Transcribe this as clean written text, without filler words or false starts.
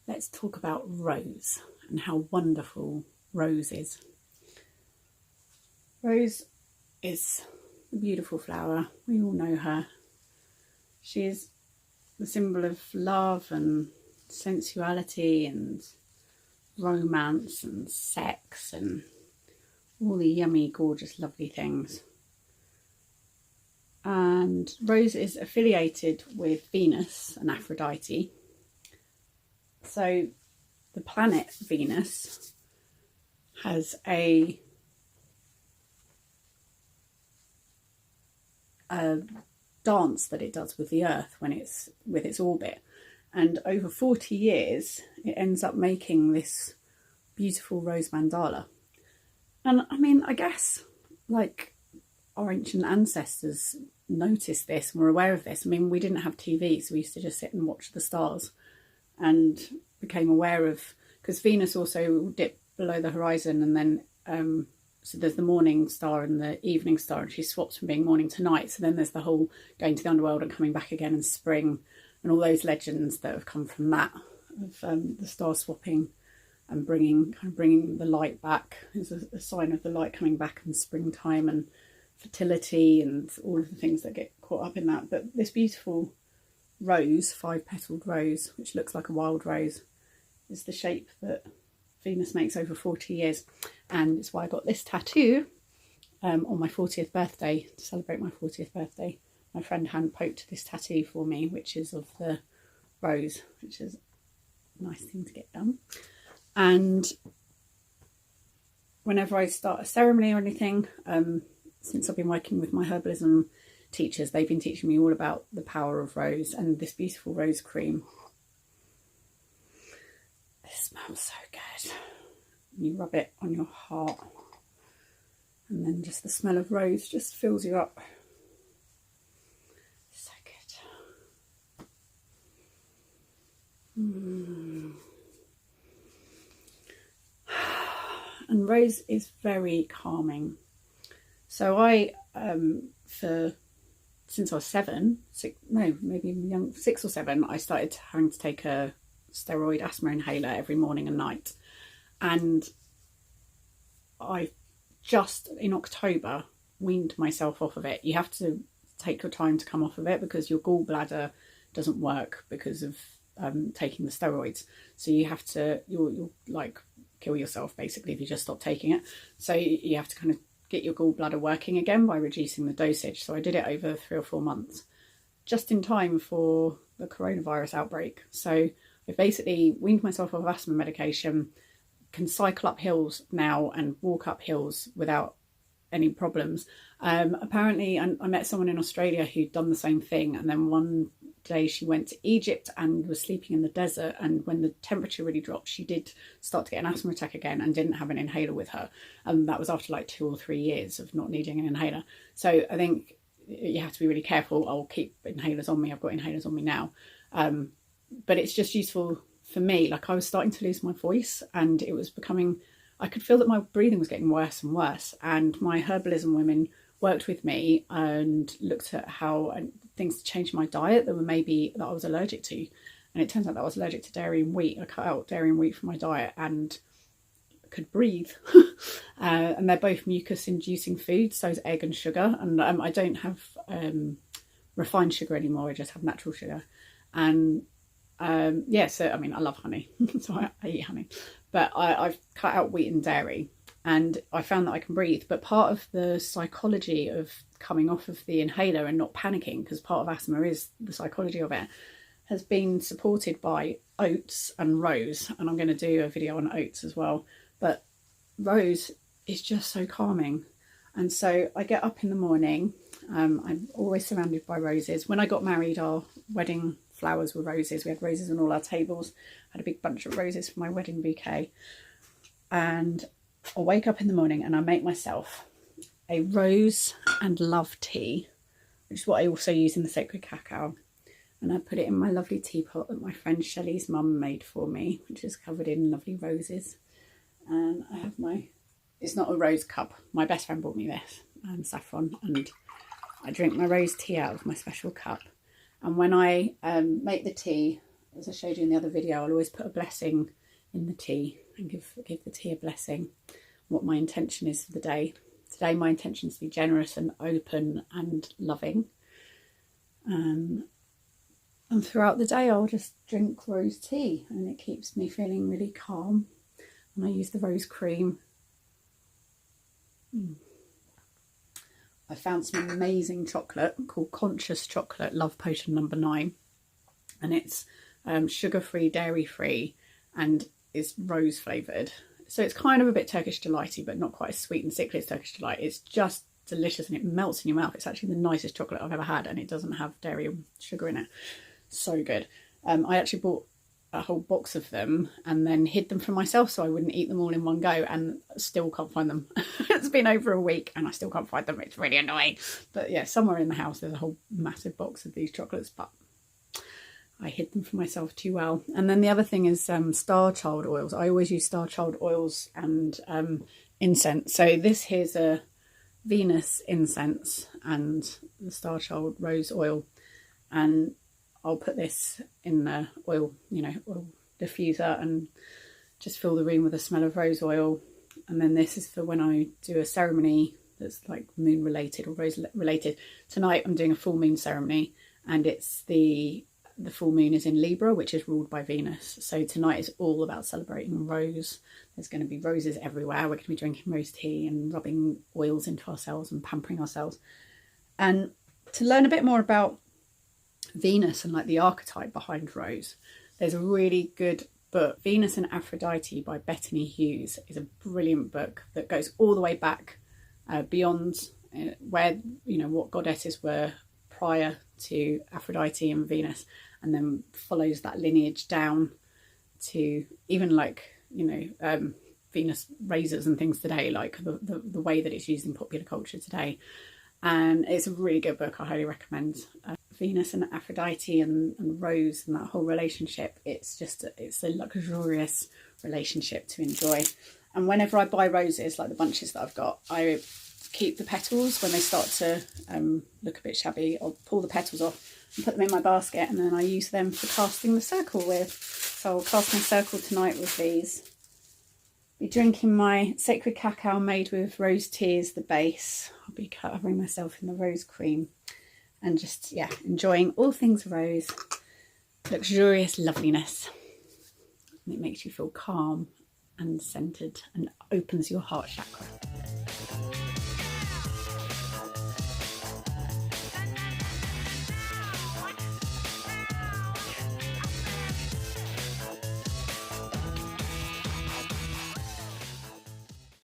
Let's talk about Rose and how wonderful Rose is. Rose is a beautiful flower. We all know her. She is the symbol of love and sensuality and romance and sex and all the yummy, gorgeous, lovely things. And Rose is affiliated with Venus and Aphrodite. So the planet Venus has a dance that it does with the Earth when it's with its orbit, and over 40 years it ends up making this beautiful rose mandala. And I mean, I guess like our ancient ancestors noticed this and were aware of this. I mean, we didn't have TV, so we used to just sit and watch the stars and became aware of, because Venus also dipped below the horizon, and then so there's the morning star and the evening star, and she swaps from being morning to night. So then there's the whole going to the underworld and coming back again in spring, and all those legends that have come from that, of the star swapping and bringing the light back. It's a sign of the light coming back in springtime, and fertility and all of the things that get caught up in that. But this beautiful rose, 5-petaled rose, which looks like a wild rose, is the shape that Venus makes over 40 years. And it's why I got this tattoo on my 40th birthday, to celebrate my 40th birthday. My friend hand poked this tattoo for me, which is of the rose, which is a nice thing to get done. And whenever I start a ceremony or anything, since I've been working with my herbalism teachers, they've been teaching me all about the power of rose and this beautiful rose cream. This smells so good. You rub it on your heart, and then just the smell of rose just fills you up. So good. And rose is very calming. So I, since I was 6 or 7, I started having to take a steroid asthma inhaler every morning and night. And I just in October weaned myself off of it. You have to take your time to come off of it because your gallbladder doesn't work because of taking the steroids. So you have to, you'll like kill yourself basically if you just stop taking it. So you have to kind of get your gallbladder working again by reducing the dosage. So I did it over 3 or 4 months, just in time for the coronavirus outbreak. So I basically weaned myself off asthma medication, can cycle up hills now and walk up hills without any problems. Apparently, I met someone in Australia who'd done the same thing, and then one day she went to Egypt and was sleeping in the desert, and when the temperature really dropped, she did start to get an asthma attack again and didn't have an inhaler with her. And that was after like 2 or 3 years of not needing an inhaler. So I think you have to be really careful. I'll keep inhalers on me. I've got inhalers on me now. But it's just useful for me. Like, I was starting to lose my voice, and it was becoming, I could feel that my breathing was getting worse and worse. And my herbalism women worked with me and looked at how things to change my diet that I was allergic to. And it turns out that I was allergic to dairy and wheat. I cut out dairy and wheat from my diet and could breathe. And they're both mucus inducing foods, so is egg and sugar. And I don't have refined sugar anymore. I just have natural sugar. And yeah, so I mean, I love honey, so I eat honey, but I've cut out wheat and dairy, and I found that I can breathe. But part of the psychology of coming off of the inhaler and not panicking, because part of asthma is the psychology of it, has been supported by oats and rose. And I'm going to do a video on oats as well. But rose is just so calming. And so I get up in the morning. I'm always surrounded by roses. When I got married, our wedding flowers were roses. We had roses on all our tables. I had a big bunch of roses for my wedding bouquet. And I'll wake up in the morning and I make myself a rose and love tea, which is what I also use in the sacred cacao. And I put it in my lovely teapot that my friend Shelley's mum made for me, which is covered in lovely roses. And I have it's not a rose cup. My best friend bought me this, saffron, and I drink my rose tea out of my special cup. And when I make the tea, as I showed you in the other video, I'll always put a blessing in the tea and give the tea a blessing, what my intention is for the day. Today my intention is to be generous and open and loving. And throughout the day I'll just drink rose tea, and it keeps me feeling really calm. And I use the rose cream. I found some amazing chocolate called Conscious Chocolate Love Potion number 9, and it's sugar-free, dairy-free, and it's rose flavoured. So it's kind of a bit Turkish delighty, but not quite as sweet and sickly as Turkish delight. It's just delicious and it melts in your mouth. It's actually the nicest chocolate I've ever had, and it doesn't have dairy or sugar in it. So good. I actually bought a whole box of them and then hid them for myself so I wouldn't eat them all in one go, and still can't find them. It's been over a week and I still can't find them. It's really annoying. But yeah, somewhere in the house there's a whole massive box of these chocolates, but I hid them for myself too well. And then the other thing is star child oils. I always use star child oils and incense. So this here's a Venus incense and the star child rose oil, and I'll put this in the oil, oil diffuser, and just fill the room with the smell of rose oil. And then this is for when I do a ceremony that's like moon related or rose related. Tonight I'm doing a full moon ceremony, and it's the full moon is in Libra, which is ruled by Venus. So tonight is all about celebrating rose. There's going to be roses everywhere. We're going to be drinking rose tea and rubbing oils into ourselves and pampering ourselves. And to learn a bit more about Venus and like the archetype behind rose, there's a really good book, Venus and Aphrodite by Bettany Hughes. Is a brilliant book that goes all the way back beyond where, what goddesses were prior to Aphrodite and Venus, and then follows that lineage down to even like Venus razors and things today, like the way that it's used in popular culture today. And it's a really good book. I highly recommend. Venus and Aphrodite and Rose and that whole relationship, it's a luxurious relationship to enjoy. And whenever I buy roses, like the bunches that I've got, I keep the petals. When they start to look a bit shabby, I'll pull the petals off and put them in my basket, and then I use them for casting the circle with. So I'll cast my circle tonight with these. Be drinking my sacred cacao made with rose tea as the base. I'll be covering myself in the rose cream and just, enjoying all things rose, luxurious loveliness. And it makes you feel calm and centered and opens your heart chakra.